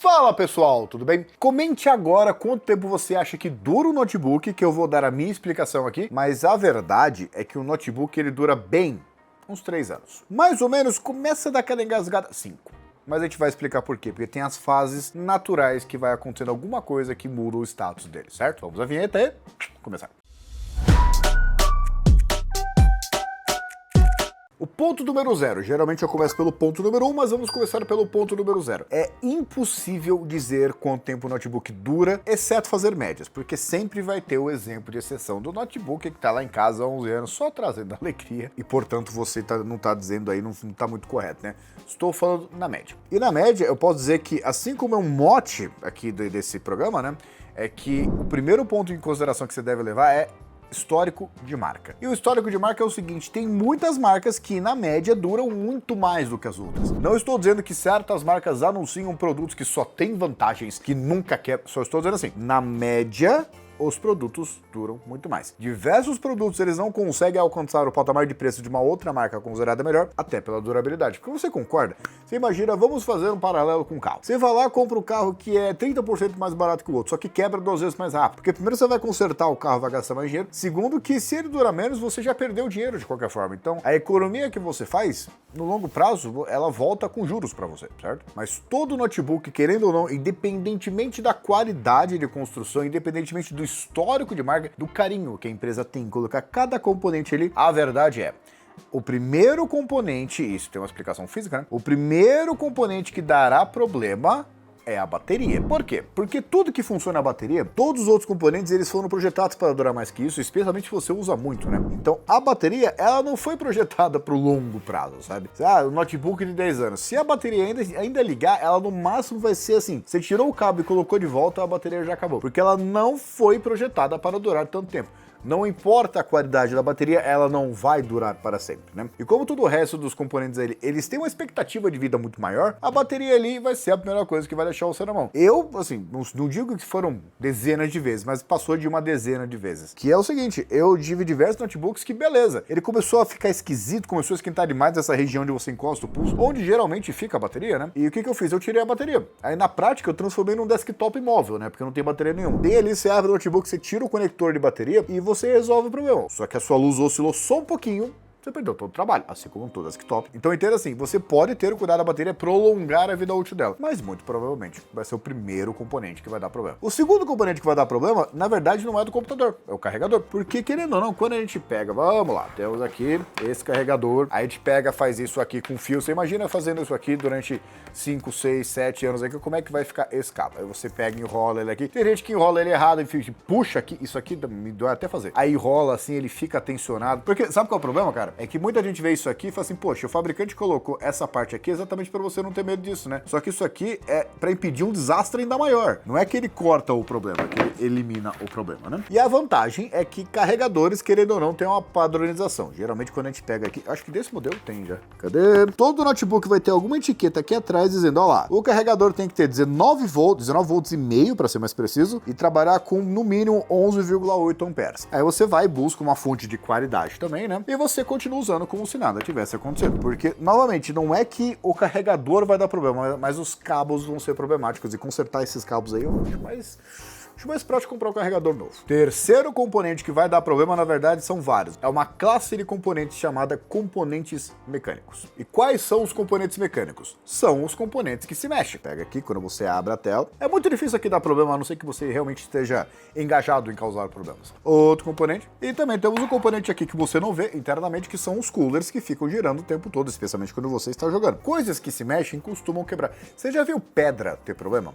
Fala pessoal, tudo bem? Comente agora quanto tempo você acha que dura o notebook, que eu vou dar a minha explicação aqui, mas a verdade é que o notebook ele dura bem uns 3 anos. Mais ou menos começa a dar aquela engasgada 5. Mas a gente vai explicar por quê, porque tem as fases naturais que vai acontecendo alguma coisa que muda o status dele, certo? Vamos à vinheta e começar. O ponto número 0, geralmente eu começo pelo ponto número 1, mas vamos começar pelo ponto número 0. É impossível dizer quanto tempo o notebook dura, exceto fazer médias, porque sempre vai ter o exemplo de exceção do notebook que está lá em casa há 11 anos, só trazendo alegria, e portanto você não está dizendo aí, não está muito correto, né? Estou falando na média. E na média, eu posso dizer que, assim como é um mote aqui desse programa, né, é que o primeiro ponto em consideração que você deve levar é histórico de marca. E o histórico de marca é o seguinte, tem muitas marcas que na média duram muito mais do que as outras. Não estou dizendo que certas marcas anunciam produtos que só têm vantagens, que nunca quebram, só estou dizendo assim, na média os produtos duram muito mais. Diversos produtos eles não conseguem alcançar o patamar de preço de uma outra marca considerada melhor, até pela durabilidade. Porque você concorda? Você imagina, vamos fazer um paralelo com o carro. Você vai lá, compra um carro que é 30% mais barato que o outro, só que quebra 2 vezes mais rápido. Porque primeiro você vai consertar o carro, vai gastar mais dinheiro. Segundo que se ele durar menos, você já perdeu dinheiro de qualquer forma. Então, a economia que você faz, no longo prazo, ela volta com juros para você, certo? Mas todo notebook, querendo ou não, independentemente da qualidade de construção, independentemente do histórico de marca, do carinho que a empresa tem em colocar cada componente ali, a verdade é, o primeiro componente, isso tem uma explicação física, né? O primeiro componente que dará problema é a bateria. Por quê? Porque tudo que funciona a bateria, todos os outros componentes, eles foram projetados para durar mais que isso, especialmente se você usa muito, né? Então, a bateria, ela não foi projetada para o longo prazo, sabe? O notebook de 10 anos. Se a bateria ainda ligar, ela no máximo vai ser assim, você tirou o cabo e colocou de volta, a bateria já acabou. Porque ela não foi projetada para durar tanto tempo. Não importa a qualidade da bateria, ela não vai durar para sempre, né? E como todo o resto dos componentes ali, eles têm uma expectativa de vida muito maior, a bateria ali vai ser a primeira coisa que vai deixar você na mão. Eu, assim, não digo que foram dezenas de vezes, mas passou de uma dezena de vezes. Que é o seguinte, eu tive diversos notebooks que, beleza, ele começou a ficar esquisito, começou a esquentar demais essa região onde você encosta o pulso, onde geralmente fica a bateria, né? E o que eu fiz? Eu tirei a bateria. Aí na prática eu transformei num desktop móvel, né? Porque não tem bateria nenhuma. Daí ali você abre o notebook, você tira o conector de bateria e você resolve o problema. Só que a sua luz oscilou só um pouquinho, você perdeu todo o trabalho, assim como todo desktop. Então entenda assim, você pode ter o cuidado da bateria, prolongar a vida útil dela, mas muito provavelmente vai ser o primeiro componente que vai dar problema. O segundo componente que vai dar problema, na verdade, não é do computador, é o carregador. Porque, querendo ou não, quando a gente pega, vamos lá, temos aqui esse carregador, aí a gente pega, faz isso aqui com fio, você imagina fazendo isso aqui durante 5, 6, 7 anos aqui, como é que vai ficar esse cabo? Aí você pega e enrola ele aqui, tem gente que enrola ele errado, enfim, puxa aqui, isso aqui me dói até fazer. Aí enrola assim, ele fica tensionado, porque sabe qual é o problema, cara? É que muita gente vê isso aqui e fala assim, poxa, o fabricante colocou essa parte aqui exatamente para você não ter medo disso, né? Só que isso aqui é para impedir um desastre ainda maior. Não é que ele corta o problema, é que ele elimina o problema, né? E a vantagem é que carregadores, querendo ou não, tem uma padronização. Geralmente quando a gente pega aqui, acho que desse modelo tem já. Cadê? Todo notebook vai ter alguma etiqueta aqui atrás dizendo, ó lá, o carregador tem que ter 19 volts e meio, para ser mais preciso, e trabalhar com no mínimo 11,8 amperes. Aí você vai e busca uma fonte de qualidade também, né? E você continua usando como se nada tivesse acontecido. Porque, novamente, não é que o carregador vai dar problema, mas os cabos vão ser problemáticos. E consertar esses cabos aí, eu acho mais prático comprar um carregador novo. Terceiro componente que vai dar problema, na verdade, são vários. É uma classe de componentes chamada componentes mecânicos. E quais são os componentes mecânicos? São os componentes que se mexem. Pega aqui, quando você abre a tela. É muito difícil aqui dar problema, a não ser que você realmente esteja engajado em causar problemas. Outro componente. E também temos um componente aqui que você não vê internamente, que são os coolers que ficam girando o tempo todo, especialmente quando você está jogando. Coisas que se mexem costumam quebrar. Você já viu pedra ter problema?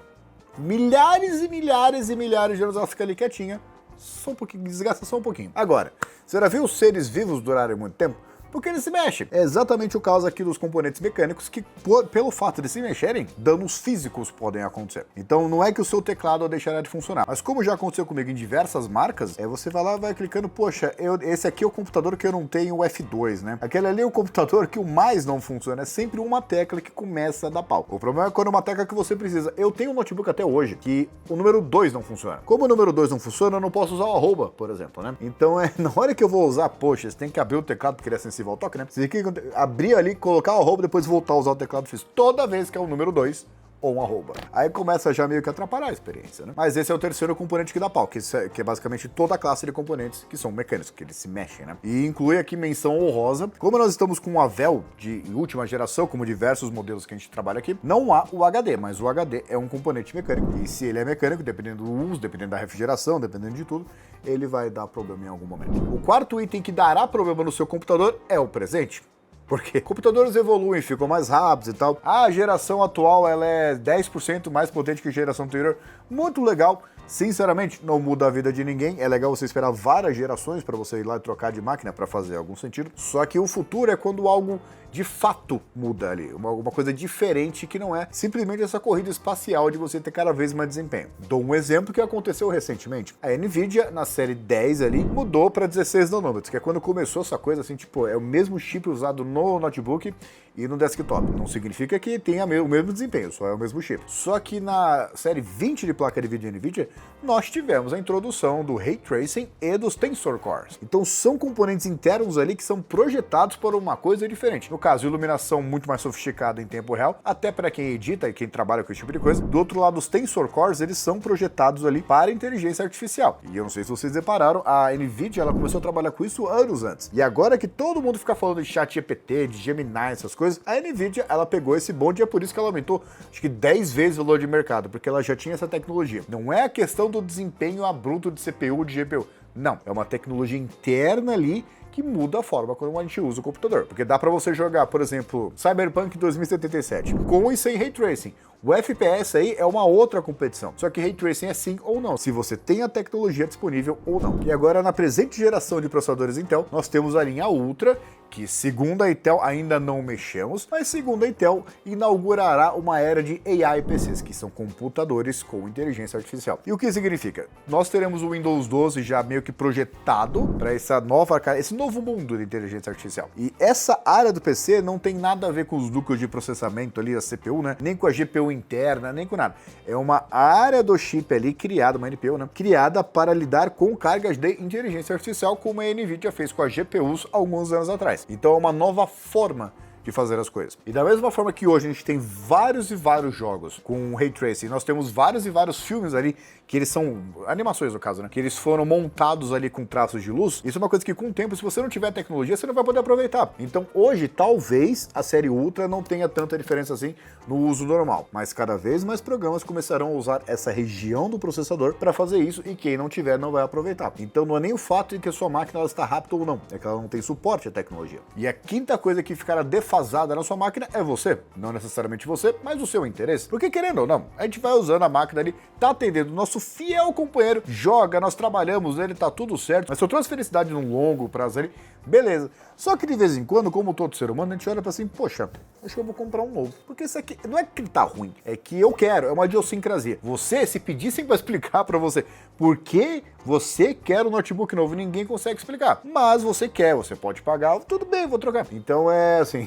Milhares e milhares e milhares de anos ela fica ali quietinha, só um pouquinho, desgasta só um pouquinho. Agora, você já viu os seres vivos durarem muito tempo? Porque eles se mexem. É exatamente o caso aqui dos componentes mecânicos que, pelo fato de se mexerem, danos físicos podem acontecer. Então não é que o seu teclado deixará de funcionar, mas como já aconteceu comigo em diversas marcas, você vai lá e vai clicando, poxa, esse aqui é o computador que eu não tenho o F2, né? Aquele ali é o computador que o mais não funciona, é sempre uma tecla que começa a dar pau. O problema é quando é uma tecla que você precisa. Eu tenho um notebook até hoje que o número 2 não funciona. Como o número 2 não funciona, eu não posso usar o arroba, por exemplo, né? Então na hora que eu vou usar, poxa, você tem que abrir o teclado porque ele é sensível ao toque, né? Você tem que abrir ali, colocar o arroba, depois voltar a usar o teclado físico. Toda vez que é o número 2, ou arroba. Aí começa já meio que a atrapalhar a experiência, né? Mas esse é o terceiro componente que dá pau, que é basicamente toda a classe de componentes que são mecânicos, que eles se mexem, né? E inclui aqui menção honrosa. Como nós estamos com um Avel de última geração, como diversos modelos que a gente trabalha aqui, não há o HD, mas o HD é um componente mecânico. E se ele é mecânico, dependendo do uso, dependendo da refrigeração, dependendo de tudo, ele vai dar problema em algum momento. O quarto item que dará problema no seu computador é o presente. Porque computadores evoluem, ficam mais rápidos e tal. A geração atual ela é 10% mais potente que a geração anterior. Muito legal. Sinceramente, não muda a vida de ninguém. É legal você esperar várias gerações para você ir lá e trocar de máquina para fazer algum sentido. Só que o futuro é quando algo de fato muda ali. Uma coisa diferente que não é simplesmente essa corrida espacial de você ter cada vez mais desempenho. Dou um exemplo que aconteceu recentemente. A Nvidia, na série 10 ali, mudou para 16 nanômetros, que é quando começou essa coisa assim, tipo, é o mesmo chip usado no notebook e no desktop. Não significa que tenha o mesmo desempenho, só é o mesmo chip. Só que na série 20 de placa de vídeo Nvidia, nós tivemos a introdução do Ray Tracing e dos Tensor Cores. Então são componentes internos ali que são projetados para uma coisa diferente. No caso, iluminação muito mais sofisticada em tempo real, até para quem edita e quem trabalha com esse tipo de coisa. Do outro lado, os Tensor Cores, eles são projetados ali para inteligência artificial. E eu não sei se vocês repararam, a Nvidia ela começou a trabalhar com isso anos antes. E agora que todo mundo fica falando de ChatGPT, de Gemini, essas coisas, a Nvidia ela pegou esse bonde e é por isso que ela aumentou acho que 10 vezes o valor de mercado, porque ela já tinha essa tecnologia. Não é a questão do desempenho abrupto de CPU, de GPU. Não, é uma tecnologia interna ali que muda a forma como a gente usa o computador. Porque dá para você jogar, por exemplo, Cyberpunk 2077 com e sem Ray Tracing. O FPS aí é uma outra competição. Só que Ray Tracing é sim ou não, se você tem a tecnologia disponível ou não. E agora, na presente geração de processadores Intel, nós temos a linha Ultra, que segundo a Intel ainda não mexemos, mas segundo a Intel inaugurará uma era de AI PCs, que são computadores com inteligência artificial. E o que significa? Nós teremos o Windows 12 já meio que projetado para esse novo mundo de inteligência artificial. E essa área do PC não tem nada a ver com os núcleos de processamento ali, a CPU, né? Nem com a GPU interna, nem com nada. É uma área do chip ali criada, uma NPU, né? Criada para lidar com cargas de inteligência artificial, como a Nvidia fez com as GPUs alguns anos atrás. Então é uma nova forma de fazer as coisas. E da mesma forma que hoje a gente tem vários e vários jogos com Ray Tracing, nós temos vários e vários filmes ali que eles são animações no caso, né? Que eles foram montados ali com traços de luz. Isso é uma coisa que com o tempo, se você não tiver tecnologia, você não vai poder aproveitar. Então hoje, talvez a série Ultra não tenha tanta diferença assim no uso normal, mas cada vez mais programas começarão a usar essa região do processador para fazer isso e quem não tiver não vai aproveitar. Então não é nem o fato de que a sua máquina ela está rápida ou não, é que ela não tem suporte à tecnologia. E a quinta coisa que ficará defasada na sua máquina é você. Não necessariamente você, mas o seu interesse. Porque querendo ou não, a gente vai usando a máquina ali, tá atendendo o nosso fiel companheiro, joga, nós trabalhamos nele, tá tudo certo, mas se eu trouxe felicidade num longo prazo ali, beleza. Só que de vez em quando, como todo ser humano, a gente olha pra assim, poxa, acho que eu vou comprar um novo. Porque isso aqui, não é que ele tá ruim, é que eu quero, é uma idiosincrasia. Você, se pedissem pra explicar pra você por que você quer um notebook novo, ninguém consegue explicar. Mas você quer, você pode pagar, tudo bem, vou trocar. Então é assim...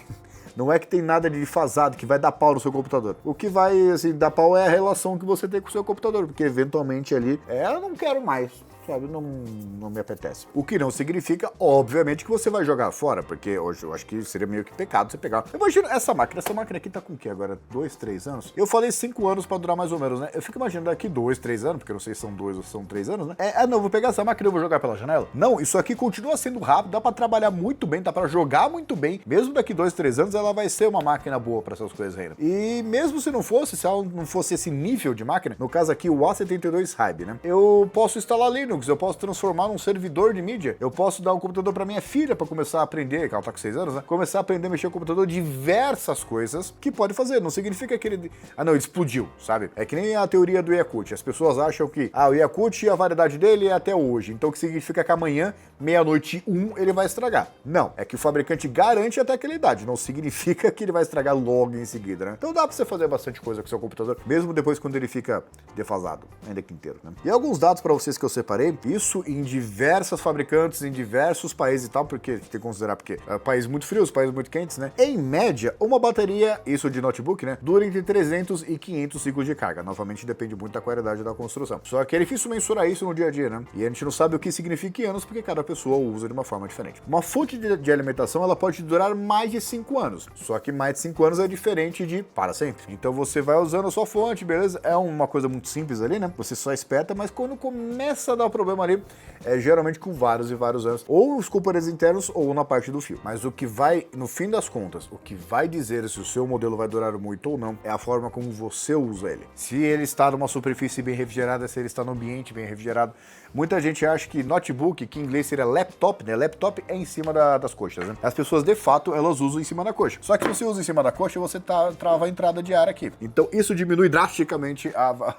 Não é que tem nada de defasado que vai dar pau no seu computador. O que vai, assim, dar pau é a relação que você tem com o seu computador, porque eventualmente ali, eu não quero mais, sabe, não me apetece. O que não significa, obviamente, que você vai jogar fora, porque hoje eu acho que seria meio que pecado você pegar. Imagina essa máquina aqui tá com o quê agora? 2, 3 anos? Eu falei 5 anos pra durar mais ou menos, né? Eu fico imaginando daqui 2, 3 anos, porque eu não sei se são 2 ou são 3 anos, né? Não, vou pegar essa máquina e vou jogar pela janela? Não, isso aqui continua sendo rápido, dá pra trabalhar muito bem, dá pra jogar muito bem. Mesmo daqui 2, 3 anos, ela vai ser uma máquina boa pra essas coisas ainda. E mesmo se ela não fosse esse nível de máquina, no caso aqui o A72 Hybe, né? Eu posso instalar Linux, eu posso transformar num servidor de mídia, eu posso dar um computador pra minha filha pra começar a aprender, que ela tá com 6 anos, né? Começar a aprender a mexer no computador, diversas coisas que pode fazer. Não significa que ele... ele explodiu, sabe? É que nem a teoria do Yakult. As pessoas acham que, o Yakult, a variedade dele é até hoje. Então o que significa que amanhã, meia-noite 1, ele vai estragar. Não, é que o fabricante garante até aquela idade. Não significa que ele vai estragar logo em seguida, né? Então dá pra você fazer bastante coisa com o seu computador, mesmo depois quando ele fica defasado, ainda que inteiro, né? E alguns dados pra vocês que eu separei. falei, isso em diversas fabricantes, em diversos países e tal, porque tem que considerar porque países muito frios, países muito quentes, né? Em média, uma bateria, isso de notebook, né, dura entre 300 e 500 ciclos de carga. Novamente, depende muito da qualidade da construção. Só que é difícil mensurar isso no dia a dia, né? E a gente não sabe o que significa em anos, porque cada pessoa usa de uma forma diferente. Uma fonte de alimentação, ela pode durar mais de 5 anos. Só que mais de 5 anos é diferente de para sempre. Então você vai usando a sua fonte, beleza? É uma coisa muito simples ali, né? Você só espeta, mas quando começa a dar problema ali, é geralmente com vários e vários anos, ou os componentes internos ou na parte do fio. Mas o que vai, no fim das contas, o que vai dizer se o seu modelo vai durar muito ou não é a forma como você usa ele. Se ele está numa superfície bem refrigerada, se ele está num ambiente bem refrigerado. Muita gente acha que notebook, que em inglês seria laptop, né? Laptop é em cima das coxas, né? As pessoas, de fato, elas usam em cima da coxa. Só que se você usa em cima da coxa, você trava a entrada de ar aqui. Então isso diminui drasticamente a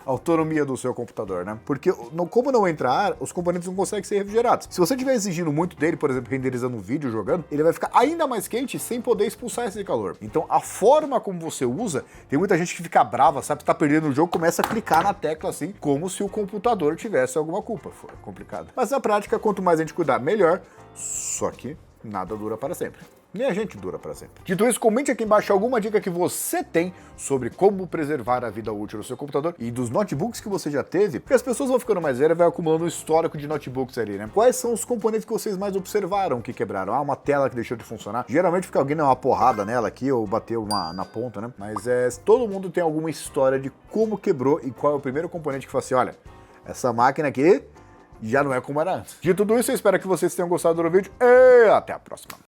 autonomia do seu computador, né? Porque como não entra ar, os componentes não conseguem ser refrigerados. Se você estiver exigindo muito dele, por exemplo, renderizando um vídeo, jogando, ele vai ficar ainda mais quente sem poder expulsar esse calor. Então a forma como você usa, tem muita gente que fica brava, sabe? Tá perdendo o jogo, começa a clicar na tecla assim, como se o computador tivesse alguma culpa. Foi complicado. Mas na prática, quanto mais a gente cuidar, melhor. Só que nada dura para sempre. Nem a gente dura para sempre. Dito isso, comente aqui embaixo alguma dica que você tem sobre como preservar a vida útil do seu computador e dos notebooks que você já teve, porque as pessoas vão ficando mais velhas e vai acumulando um histórico de notebooks ali, né? Quais são os componentes que vocês mais observaram que quebraram? Ah, uma tela que deixou de funcionar. Geralmente fica alguém dando uma porrada nela aqui ou bateu na ponta, né? Mas todo mundo tem alguma história de como quebrou e qual é o primeiro componente que fala assim, olha, essa máquina aqui já não é como era antes. De tudo isso, eu espero que vocês tenham gostado do vídeo e até a próxima.